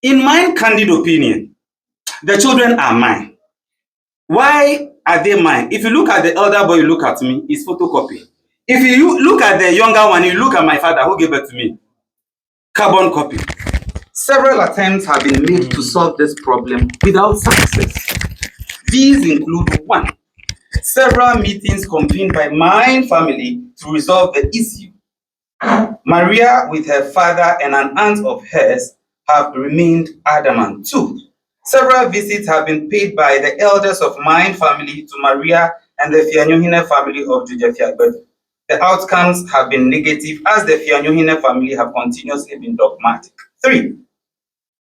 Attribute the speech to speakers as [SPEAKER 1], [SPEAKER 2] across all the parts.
[SPEAKER 1] In my candid opinion, the children are mine. Why are they mine? If you look at the elder boy, you look at me, it's photocopy. If you look at the younger one, you look at my father who gave it to me, carbon copy. Several attempts have been made to solve this problem without success. These include: 1. Several meetings convened by my family to resolve the issue. Maria, with her father and an aunt of hers, have remained adamant. 2. Several visits have been paid by the elders of my family to Maria and the Fianyuhine family of Jujefiagbet. The outcomes have been negative, as the Fianyuhine family have continuously been dogmatic. 3.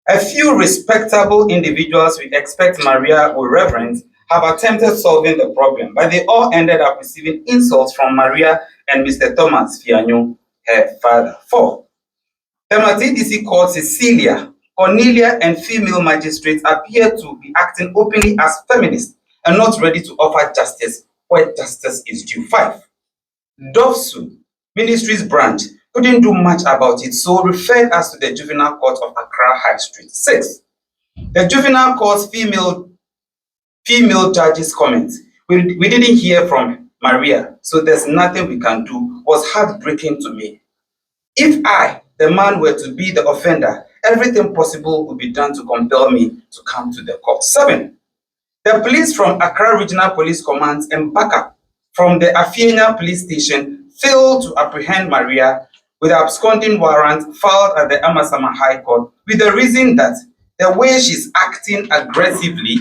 [SPEAKER 1] A few respectable individuals we expect Maria will reverence have attempted solving the problem, but they all ended up receiving insults from Maria and Mr. Thomas Fianyu, her father. 4. The TDC court, Cecilia, Cornelia, and female magistrates appear to be acting openly as feminists and not ready to offer justice where justice is due. 5. Dovsu Ministries branch couldn't do much about it, so referred us to the Juvenile Court of Accra High Street. 6. The Juvenile Court's female judge's comments. We didn't hear from Maria, so there's nothing we can do, was heartbreaking to me. If I, the man, were to be the offender, everything possible would be done to compel me to come to the court. 7. The police from Accra Regional Police Command and backup from the Afienya Police Station failed to apprehend Maria with an absconding warrant filed at the Amasama High Court, with the reason that the way she's acting aggressively,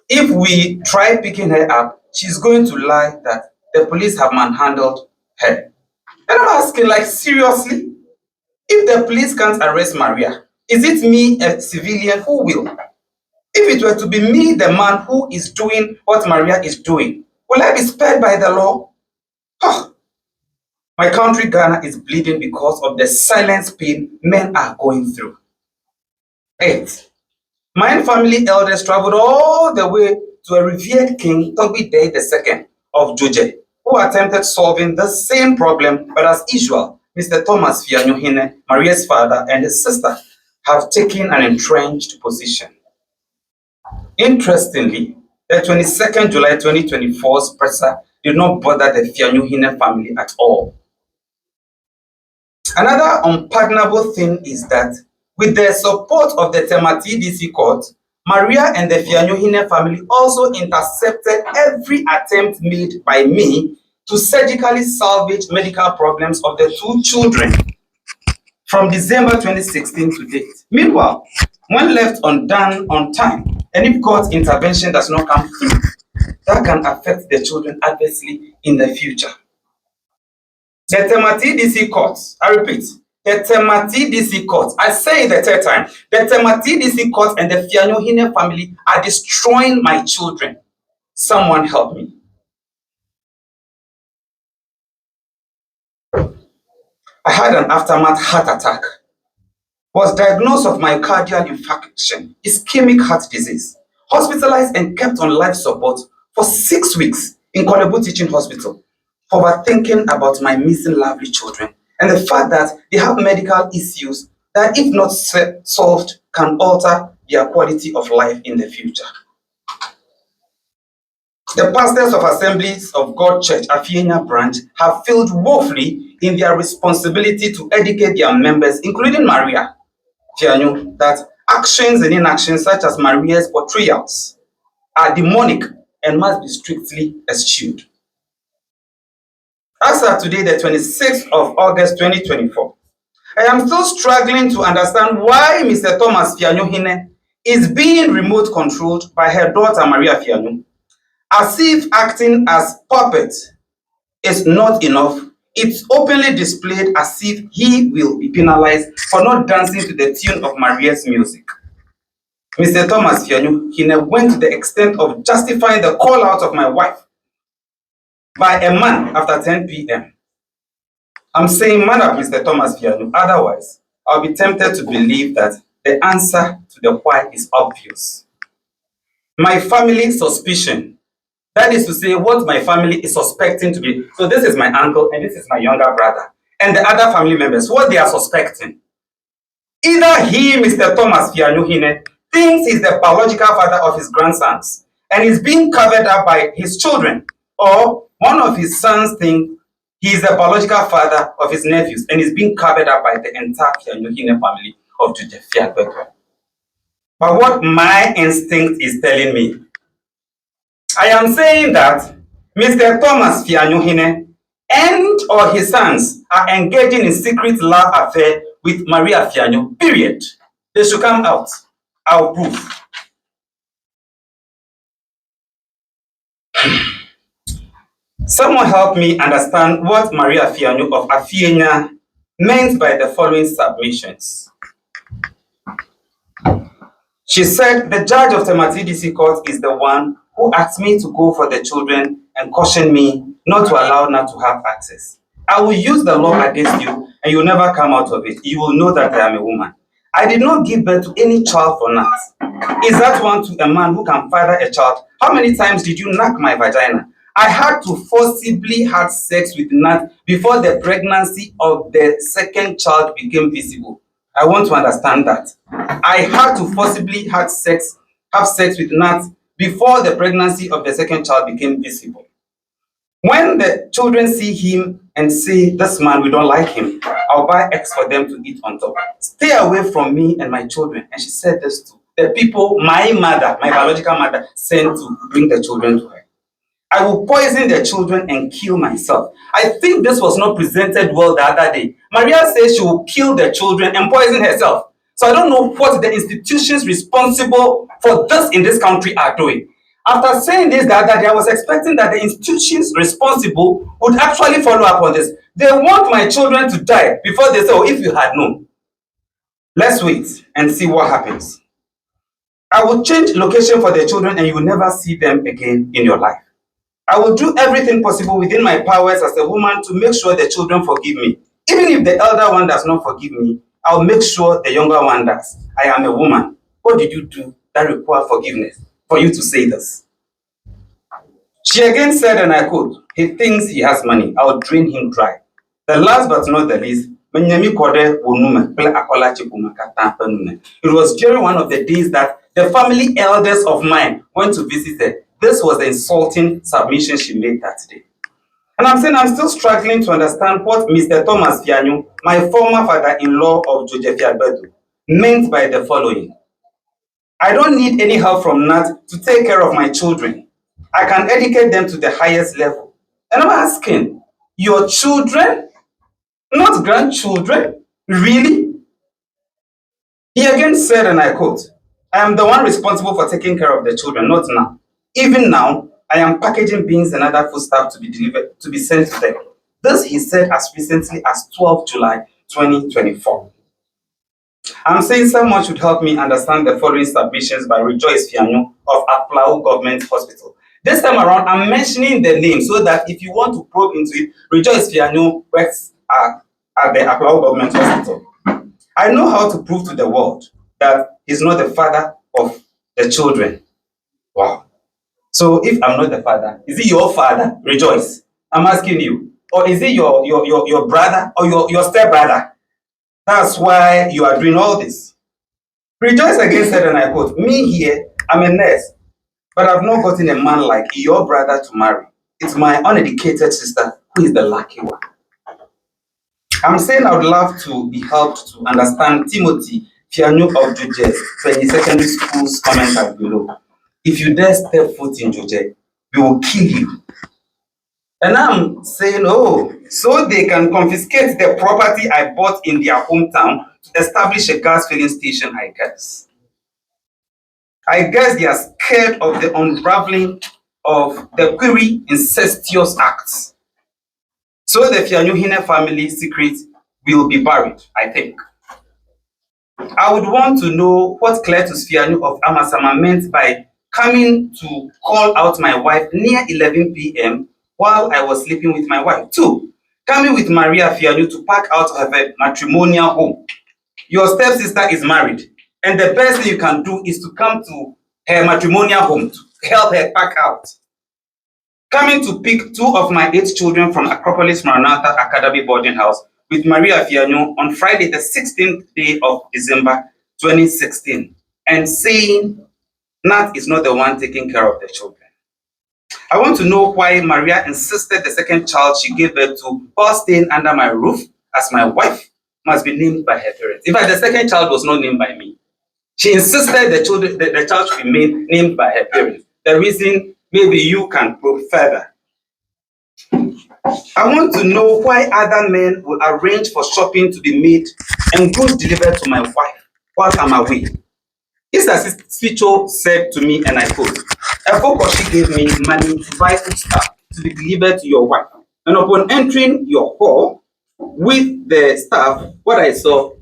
[SPEAKER 1] if we try picking her up, she's going to lie that the police have manhandled her. And I'm asking, like, seriously? If the police can't arrest Maria, is it me, a civilian, who will? If it were to be me, the man who is doing what Maria is doing, will I be spared by the law? Oh, my country, Ghana, is bleeding because of the silent pain men are going through. 8. My family elders traveled all the way to a revered king, Toby Day II of Joje, who attempted solving the same problem, but as usual, Mr. Thomas Fianyuhine, Maria's father, and his sister have taken an entrenched position. Interestingly, the 22nd July 2024's presser did not bother the Fianyuhine family at all. Another unpardonable thing is that, with the support of the Temati DC court, Maria and the Fianyuhine family also intercepted every attempt made by me to surgically salvage medical problems of the two children from December 2016 to date. Meanwhile, when left undone on time, and if court intervention does not come through, that can affect the children adversely in the future. The Temati DC courts, I repeat, the Temati DC courts, I say it the third time, the Temati DC courts and the Fianyuhine family are destroying my children. Someone help me. I had an aftermath heart attack. Was diagnosed of myocardial infarction, ischemic heart disease, hospitalized and kept on life support for 6 weeks in Konebu Teaching Hospital for overthinking about my missing lovely children and the fact that they have medical issues that, if not solved, can alter their quality of life in the future. The pastors of Assemblies of God Church, Afienya branch, have failed woefully in their responsibility to educate their members, including Maria Fianyu, that actions and inactions such as Maria's portrayals are demonic and must be strictly eschewed. As of today, the 26th of August 2024, I am still struggling to understand why Mr. Thomas Fianyuhine is being remote controlled by her daughter Maria Fianyu, as if acting as puppet is not enough. It's openly displayed as if he will be penalized for not dancing to the tune of Maria's music. Mr. Thomas Fianyuhine went to the extent of justifying the call out of my wife by a man after 10 p.m. I'm saying, man up, Mr. Thomas Fianyu. Otherwise, I'll be tempted to believe that the answer to the why is obvious. My family suspicion. That is to say, what my family is suspecting to be. So this is my uncle and this is my younger brother. And the other family members, what they are suspecting Either he, Mr. Thomas Fianyuhine, thinks he's the biological father of his grandsons and is being covered up by his children, or one of his sons thinks he is the biological father of his nephews and is being covered up by the entire Fianyuhine family of Jujefiagbekwe. But what my instinct is telling me, I am saying that Mr. Thomas Fianyuhine and or his sons are engaging in secret love affair with Maria Fianyo, period. They should come out. I'll prove. Someone help me understand what Maria Fianyo of Afienya meant by the following submissions. She said, the judge of the Matidisi court is the one who asked me to go for the children and cautioned me not to allow Nat to have access. I will use the law against you and you will never come out of it. You will know that I am a woman. I did not give birth to any child for Nat. Is that one to a man who can father a child? How many times did you knock my vagina? I had to forcibly have sex with Nat before the pregnancy of the second child became visible. I want to understand that. I had to forcibly have sex with Nat before the pregnancy of the second child became visible. When the children see him and say, this man, we don't like him, I'll buy eggs for them to eat on top. Stay away from me and my children. And she said this to the people my mother, my biological mother, sent to bring the children to her. I will poison the children and kill myself. I think this was not presented well the other day. Maria says she will kill the children and poison herself. So I don't know what the institutions responsible for this in this country are doing. After saying this the other day, I was expecting that the institutions responsible would actually follow up on this. They want my children to die before they say, oh, if you had known. Let's wait and see what happens. I will change location for the children and you will never see them again in your life. I will do everything possible within my powers as a woman to make sure the children forgive me. Even if the elder one does not forgive me, I'll make sure the younger one does. I am a woman. What did you do that requires forgiveness for you to say this? She again said, and I quote, he thinks he has money. I'll drain him dry. The last but not the least, it was during one of the days that the family elders of mine went to visit her. This was the insulting submission she made that day. And I'm saying I'm still struggling to understand what Mr. Thomas Fianyo, my former father-in-law of Jujefiagbekwe, meant by the following. I don't need any help from Nat to take care of my children. I can educate them to the highest level. And I'm asking, your children, not grandchildren, really? He again said, and I quote, I am the one responsible for taking care of the children, not now. Even now, I am packaging beans and other foodstuffs to be delivered, to be sent to them. This he said as recently as 12 July 2024. I'm saying someone should help me understand the following submissions by Rejoice Fianyo of Aplau Government Hospital. This time around, I'm mentioning the name so that if you want to probe into it, Rejoice Fianyo works at the Aplau Government Hospital. I know how to prove to the world that he's not the father of the children. Wow. So if I'm not the father, is it your father? Rejoice. I'm asking you. Or is it your brother or your stepbrother? That's why you are doing all this. Rejoice again said, and I quote, me here, I'm a nurse, but I've not gotten a man like your brother to marry. It's my uneducated sister who is the lucky one. I'm saying I would love to be helped to understand Timothy Fianyo of Juje's secondary school's comment below. If you dare step foot in Juje, we will kill you. And I'm saying, oh, so they can confiscate the property I bought in their hometown to establish a gas filling station, I guess. I guess they are scared of the unraveling of the query incestuous acts. So the Fianyuhine family secret will be buried, I think. I would want to know what Cletus Fianyo of Amasama meant by coming to call out my wife near 11 p.m. while I was sleeping with my wife. 2, coming with Maria Fianyo to pack out of her matrimonial home. Your stepsister is married, and the best thing you can do is to come to her matrimonial home to help her pack out. Coming to pick 2 of my 8 children from Acropolis Maranatha Academy boarding house with Maria Fiano on Friday, the 16th day of December 2016, and saying Nat is not the one taking care of the children. I want to know why Maria insisted the second child she gave birth to, while staying under my roof as my wife, must be named by her parents. In fact, the second child was not named by me. She insisted the child should be named by her parents. The reason, maybe you can probe further. I want to know why other men will arrange for shopping to be made and goods delivered to my wife while I'm away. This Sicho said to me, and I quote, Efokoshi gave me money to buy food stuff to be delivered to your wife. And upon entering your hall with the staff, what I saw,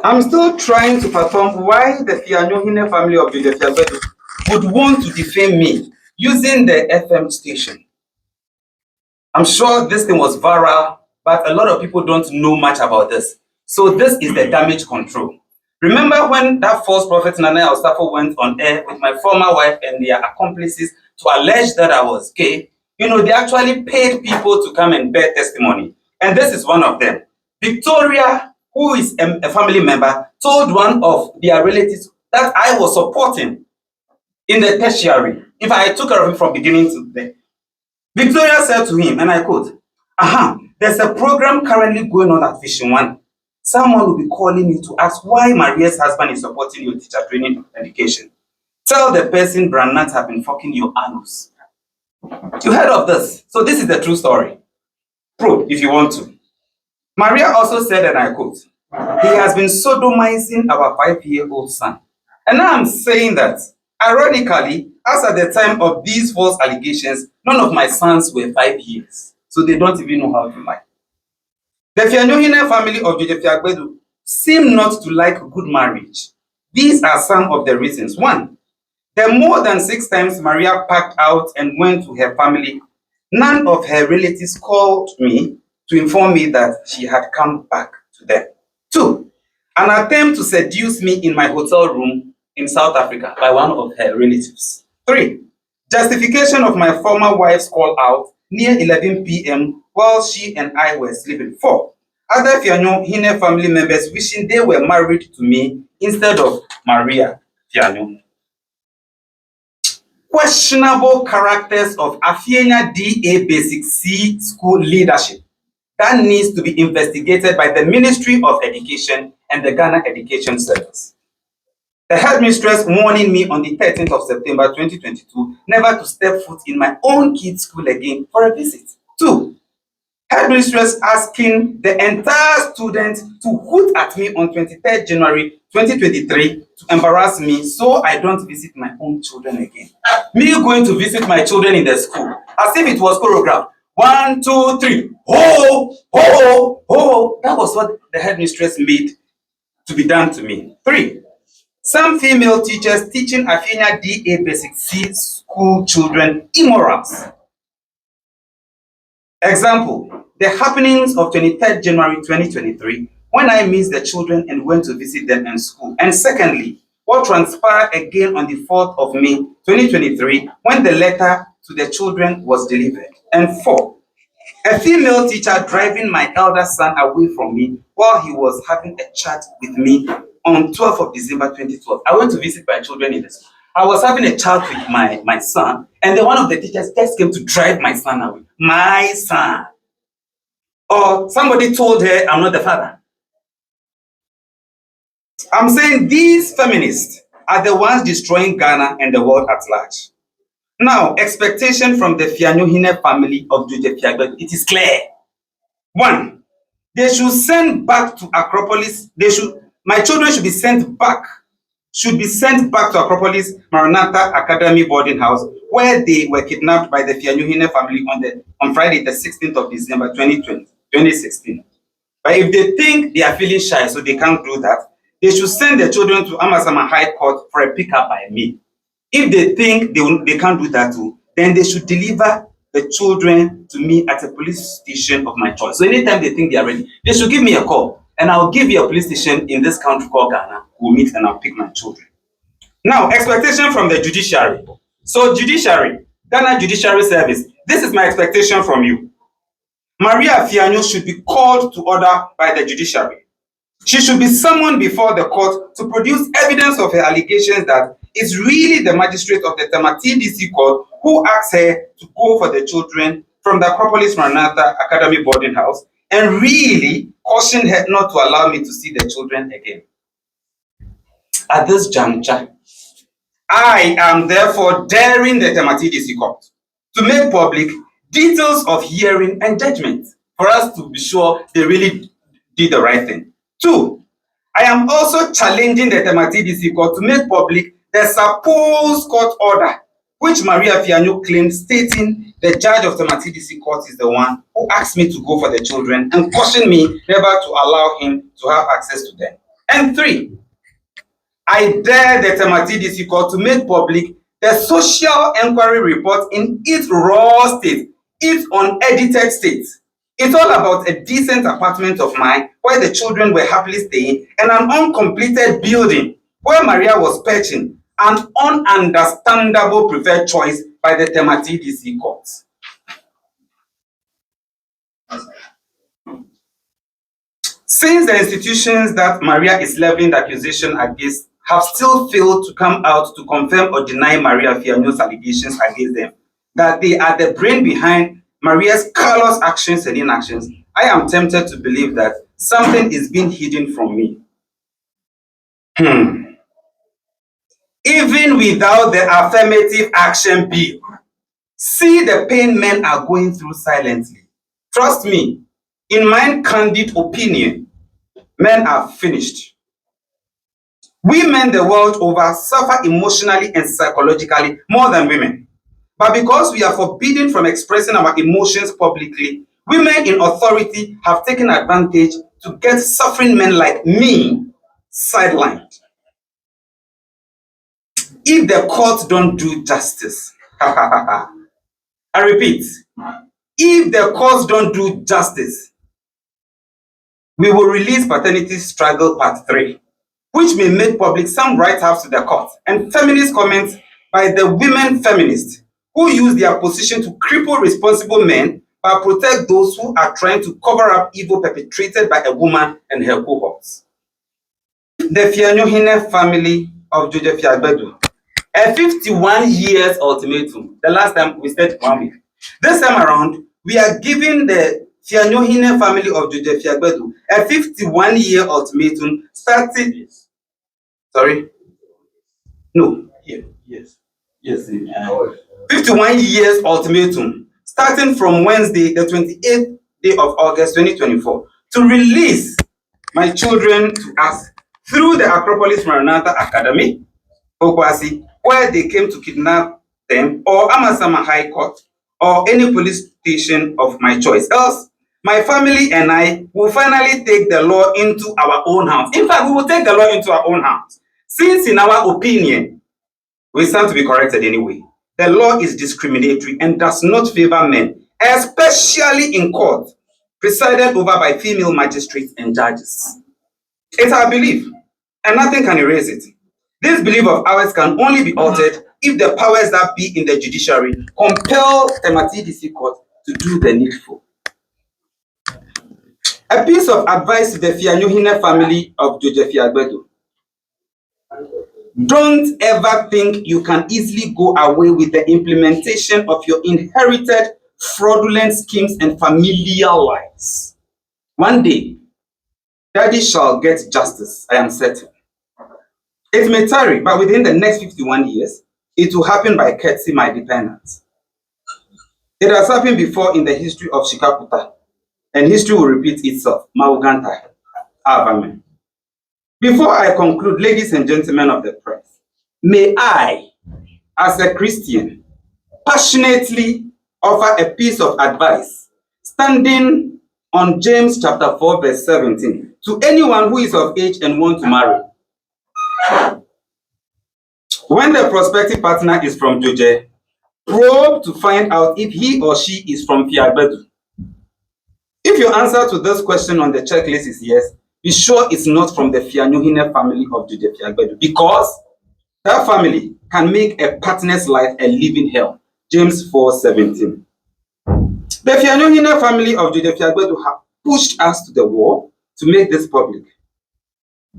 [SPEAKER 1] I'm still trying to fathom why the Fianyohine family of the Fiabedu would want to defame me using the FM station. I'm sure this thing was viral, but a lot of people don't know much about this. So this is the damage control. Remember when that false prophet Nathaniel went on air with my former wife and their accomplices to allege that I was gay? You know, they actually paid people to come and bear testimony. And this is one of them. Victoria, who is a family member, told one of their relatives that I was supporting in the tertiary. In fact, I took care of him from beginning to the end. Victoria said to him, and I quote, there's a program currently going on at Vision 1. Someone will be calling you to ask why Maria's husband is supporting your teacher training education. Tell the person Brannat have been fucking your anus. You heard of this? So this is the true story. Probe if you want to. Maria also said, and I quote, he has been sodomizing our 5-year-old son. And now I'm saying that, ironically, as at the time of these false allegations, none of my sons were 5 years. So they don't even know how to lie. The Fianyohine family of Joje Fiagbedu seem not to like good marriage. These are some of the reasons. 1, the more than 6 times Maria packed out and went to her family, none of her relatives called me to inform me that she had come back to them. 2, an attempt to seduce me in my hotel room in South Africa by one of her relatives. 3, justification of my former wife's call out near 11 p.m. while she and I were sleeping. 4, other Fianyohine family members wishing they were married to me instead of Maria Fiano. Questionable characters of Afienya DA Basic C school leadership that needs to be investigated by the Ministry of Education and the Ghana Education Service. The headmistress warning me on the 13th of September 2022 never to step foot in my own kids' school again for a visit. 2, headmistress asking the entire students to hoot at me on 23rd January 2023 to embarrass me so I don't visit my own children again. Me going to visit my children in the school as if it was choreographed. 1, 2, 3, ho, ho, ho. That was what the headmistress made to be done to me. 3, some female teachers teaching Afienya DA Basic C school children immorals. Example, the happenings of 23rd January 2023 when I missed the children and went to visit them in school. And secondly, what transpired again on the 4th of May 2023 when the letter to the children was delivered. And 4, a female teacher driving my elder son away from me while he was having a chat with me on 12th of December 2012. I went to visit my children in the school. I was having a chat with my son, and then one of the teachers just came to drive my son away. My son. Or somebody told her I'm not the father. I'm saying these feminists are the ones destroying Ghana and the world at large. Now, expectation from the Fianyohine family of Joje Fiagbedu, it is clear. 1, they should send back to Acropolis. My children should be sent back to Acropolis Maranatha Academy boarding house, where they were kidnapped by the Fianyohine family on Friday, the 16th of December 2016. But if they think they are feeling shy, so they can't do that, they should send their children to Amasama High Court for a pickup by me. If they think they can't do that too, then they should deliver the children to me at a police station of my choice. So anytime they think they are ready, they should give me a call, and I'll give you a police station in this country called Ghana. We'll meet and I'll pick my children. Now, expectation from the judiciary. So judiciary, Ghana Judiciary Service, this is my expectation from you. Maria Fianyo should be called to order by the judiciary. She should be summoned before the court to produce evidence of her allegations that it's really the magistrate of the Temati DC court who asked her to go for the children from the Acropolis Maranatha Academy boarding house and really cautioned her not to allow me to see the children again. At this juncture, I am therefore daring the Temati DC court to make public details of hearing and judgment for us to be sure they really did the right thing. 2, I am also challenging the Temati DC court to make public the supposed court order which Maria Fianyo claimed, stating the judge of Temati DC court is the one who asked me to go for the children and cautioned me never to allow him to have access to them. And 3, I dare the Temati DC court to make public the social enquiry report in its raw state, its unedited state. It's all about a decent apartment of mine where the children were happily staying and an uncompleted building where Maria was perching, an ununderstandable preferred choice by the Temati DC court. Since the institutions that Maria is levying the accusation against have still failed to come out to confirm or deny Maria Fianyo's allegations against them, that they are the brain behind Maria's callous actions and inactions, I am tempted to believe that something is being hidden from me. Even without the affirmative action bill, see the pain men are going through silently. Trust me, in my candid opinion, men are finished. We men the world over suffer emotionally and psychologically more than women. But because we are forbidden from expressing our emotions publicly, women in authority have taken advantage to get suffering men like me sidelined. If the court don't do justice, I repeat, if the courts don't do justice, we will release Paternity Struggle Part 3, which may make public some write-ups to the court and feminist comments by the women feminists who use their position to cripple responsible men but protect those who are trying to cover up evil perpetrated by a woman and her cohorts. The Fianyohine family of Joseph Fiagbedu, a 51 years ultimatum. The last time we said 1 week. This time around, we are giving the Fianyohine family of Joseph Fiagbedu a 51-year ultimatum starting. Sorry? No. Yes. 51 years ultimatum starting from Wednesday, the 28th day of August 2024, to release my children to us through the Acropolis Maranatha Academy, Okwasi, where they came to kidnap them, or Amasama High Court, or any police station of my choice. Else, my family and I will finally take the law into our own hands. In fact, we will take the law into our own hands. Since, in our opinion, we stand to be corrected anyway, the law is discriminatory and does not favor men, especially in court, presided over by female magistrates and judges. It's our belief, and nothing can erase it. This belief of ours can only be altered if the powers that be in the judiciary compel Temati DC court to do the needful. A piece of advice to the Fianyohine family of Joseph Fiagbedu. Don't ever think you can easily go away with the implementation of your inherited fraudulent schemes and familial lies. One day, Daddy shall get justice, I am certain. It may tarry, but within the next 51 years, it will happen by courtesy, my dependents. It has happened before in the history of Shikaputa, and history will repeat itself. Mauganta. Amen. Before I conclude, ladies and gentlemen of the press, may I, as a Christian, passionately offer a piece of advice, standing on James chapter 4, verse 17, to anyone who is of age and wants to marry. When the prospective partner is from Joje, probe to find out if he or she is from Fiagbedu. If your answer to this question on the checklist is yes, be sure it's not from the Fianyohine family of Joje Fiagbedu, because that family can make a partner's life a living hell. James 4:17. The Fianohina family of Judith Fiagbedu have pushed us to the wall to make this public.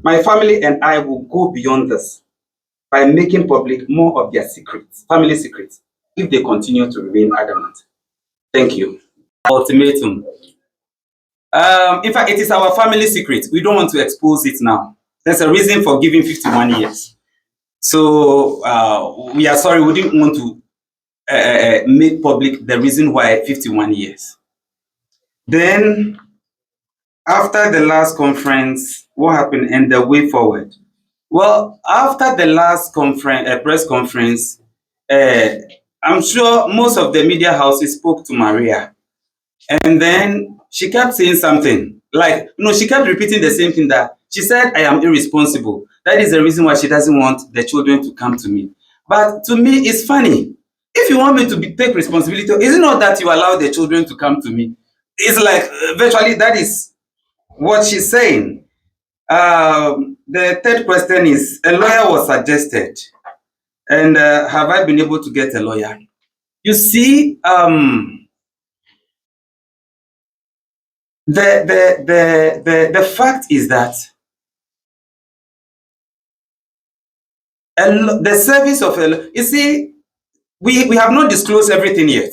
[SPEAKER 1] My family and I will go beyond this by making public more of their secrets, family secrets, if they continue to remain adamant. Thank you. Ultimatum. In fact, it is our family secret. We don't want to expose it now. There's a reason for giving 51 years. So we are sorry, we didn't want to make public the reason why 51 years. Then, after the last conference, what happened and the way forward? Well, after the last conference, press conference, I'm sure most of the media houses spoke to Maria. And then she kept saying something like, she kept repeating the same thing, that she said, I am irresponsible. That is the reason why she doesn't want the children to come to me. But to me, it's funny. If you want me to take responsibility, is it not that you allow the children to come to me? It's like virtually that is what she's saying. The third question is, a lawyer was suggested. And have I been able to get a lawyer? You see, the fact is that the service of you see, we have not disclosed everything yet.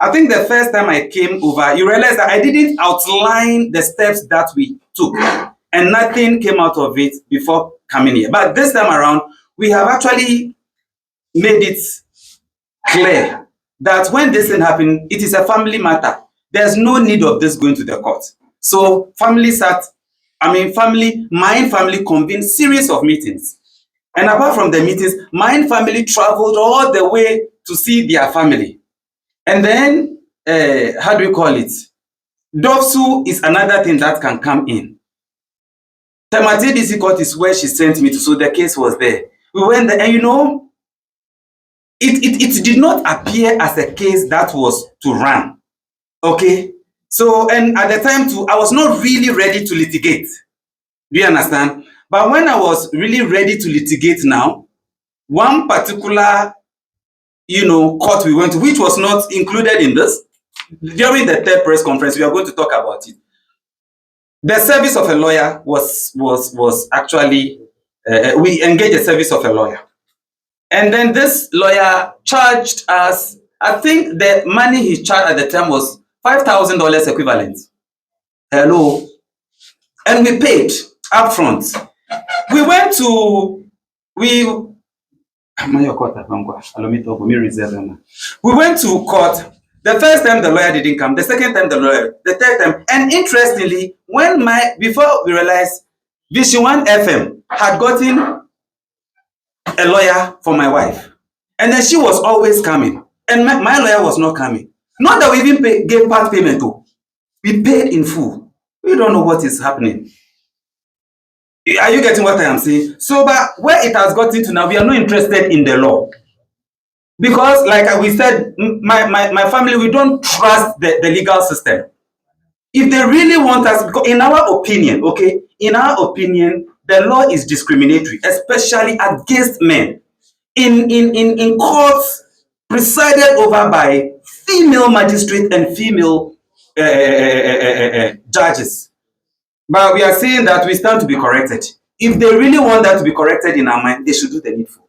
[SPEAKER 1] I think the first time I came over, you realize that I didn't outline the steps that we took, and nothing came out of it before coming here. But this time around, we have actually made it clear that when this thing happened, it is a family matter. There's no need of this going to the court. So my family convened series of meetings. And apart from the meetings, my family traveled all the way to see their family. And then, how do you call it? Dovsu is another thing that can come in. Temate DC Court is where she sent me to, so the case was there. We went there, and it did not appear as a case that was to run. Okay? So, and at the time too, I was not really ready to litigate. Do you understand? But when I was really ready to litigate now, one particular, court we went to, which was not included in this, during the third press conference, we are going to talk about it. The service of a lawyer was actually, we engaged the service of a lawyer. And then this lawyer charged us, I think the money he charged at the time was $5,000 equivalent. Hello. And we paid upfront. We went to, we went to court. The first time the lawyer didn't come, the second time the lawyer, the third time. And interestingly, before we realized, Vision 1 FM had gotten a lawyer for my wife. And then she was always coming. And my lawyer was not coming. Not that we even gave part payment though. We paid in full. We don't know what is happening. Are you getting what I am saying? So, but where it has gotten to now, we are not interested in the law. Because, like we said, my family, we don't trust the legal system. If they really want us, in our opinion, okay, the law is discriminatory, especially against men. In courts presided over by female magistrates and female judges. But we are saying that we stand to be corrected. If they really want that to be corrected in our mind, they should do the needful.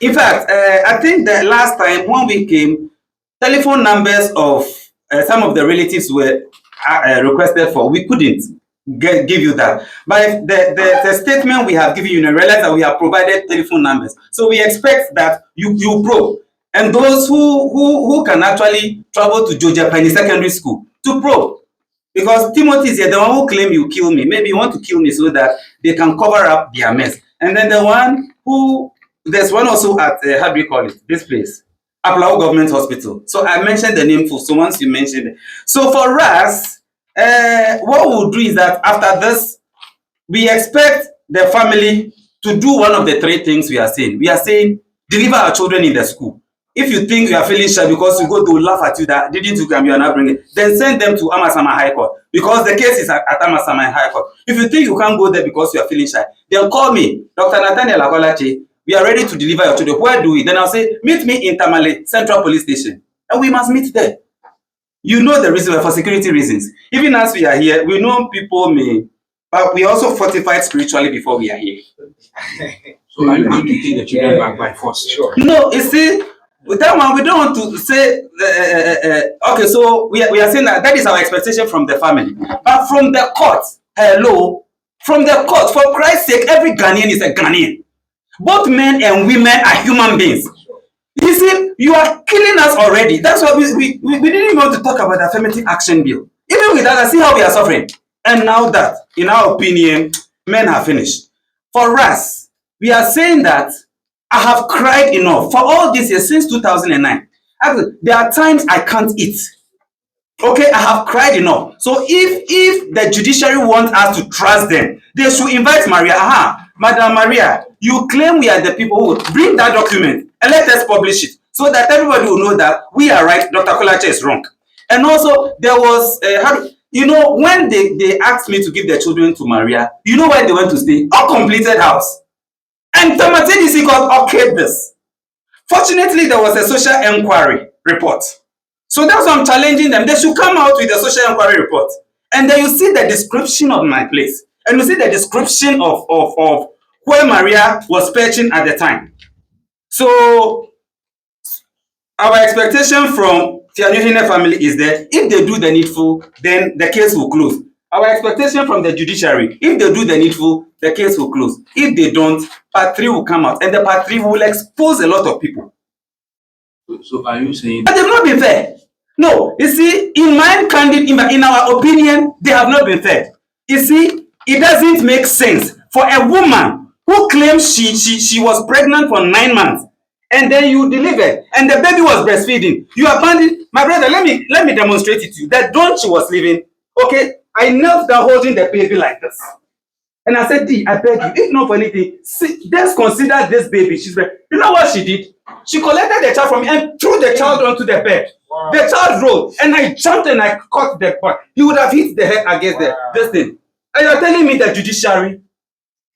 [SPEAKER 1] In fact, I think the last time when we came, telephone numbers of some of the relatives were requested for. We couldn't give you that. But the statement we have given you, realize that we have provided telephone numbers. So we expect that you probe. And those who can actually travel to Georgia Pine Secondary School to probe. Because Timothy is here, the one who claim you kill me. Maybe you want to kill me so that they can cover up their mess. And then there's one also at, how do you call it, this place, Aplau Government Hospital. So I mentioned the name for, so once you mentioned it. So for us, what we'll do is that after this, we expect the family to do one of the three things we are saying. We are saying, deliver our children in the school. If you think you are feeling shy because you go to laugh at you that didn't you come, you are not bringing, then send them to Amasama High Court because the case is at Amasama High Court. If you think you can't go there because you are feeling shy, then call me, Dr. Nathaniel Acolatse. We are ready to deliver your children. Where do we? Then I'll say, meet me in Tamale Central Police Station. and we must meet there. You know the reason for security reasons. Even as we are here, we know people may, but we also fortified spiritually before we are here.
[SPEAKER 2] So are you going to take the children back by force?
[SPEAKER 1] Sure. No, you see, with that one, we don't want to say, okay, so we are saying that is our expectation from the family. But from the court, hello, from the court, for Christ's sake, every Ghanaian is a Ghanaian. Both men and women are human beings. You see, you are killing us already. That's why we didn't even want to talk about the affirmative action bill. Even with that, I see how we are suffering. And now that, in our opinion, men have finished. For us, we are saying that I have cried enough for all this years since 2009. There are times I can't eat. Okay, I have cried enough. So if the judiciary wants us to trust them, they should invite Maria. Madam Maria, you claim we are the people who will bring that document and let us publish it so that everybody will know that we are right, Dr. Acolatse is wrong. And also, there was, when they asked me to give their children to Maria, you know where they went to stay? A completed house. And Tamatini got okayed this. Fortunately, there was a social inquiry report. So that's why I'm challenging them. They should come out with a social inquiry report. And then you see the description of my place. And you see the description of where Maria was perching at the time. So our expectation from Fianuhine family is that if they do the needful, then the case will close. Our expectation from the judiciary, if they do the needful, the case will close. If they don't, Part 3 will come out, and the Part 3 will expose a lot of people.
[SPEAKER 2] So are you saying
[SPEAKER 1] that they've not been fair? No, you see, in our opinion, they have not been fair. You see, it doesn't make sense for a woman who claims she was pregnant for 9 months, and then you delivered, and the baby was breastfeeding. You abandoned. My brother, let me demonstrate it to you. That dawn she was leaving, okay, I knelt down holding the baby like this. And I said, D, I beg you, if not for anything, let's consider this baby. You know what she did? She collected the child from me and threw the child onto the bed. Wow. The child rolled, and I jumped and I caught the part. He would have hit the head against this thing. And you're telling me that judiciary,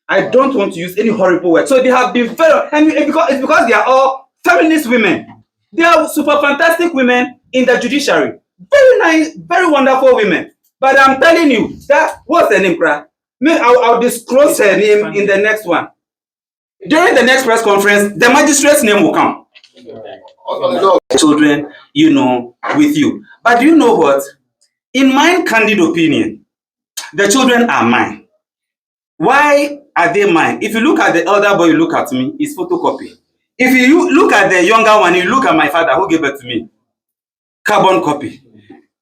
[SPEAKER 1] I don't want to use any horrible word. So they have been very, and it's because they are all feminist women. They are super fantastic women in the judiciary. Very nice, very wonderful women. But I'm telling you, what's the name, Kra? I'll disclose her name in the next one. During the next press conference, the magistrate's name will come. Children, with you. But you know what? In my candid opinion, the children are mine. Why are they mine? If you look at the elder boy, you look at me, it's photocopy. If you look at the younger one, you look at my father who gave it to me, carbon copy.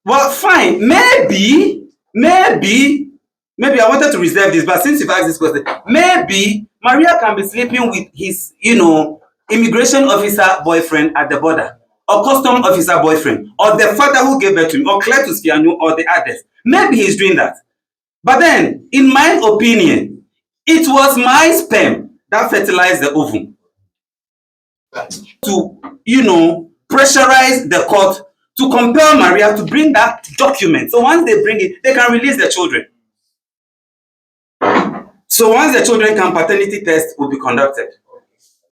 [SPEAKER 1] Well, fine. Maybe I wanted to reserve this, but since you've asked this question, maybe Maria can be sleeping with his, immigration officer boyfriend at the border, or custom officer boyfriend, or the father who gave birth to him, or Cletus Fianu, or the others. Maybe he's doing that. But then, in my opinion, it was my sperm that fertilized the ovum to, pressurize the court to compel Maria to bring that document. So once they bring it, they can release the children. So once the children come, paternity test will be conducted.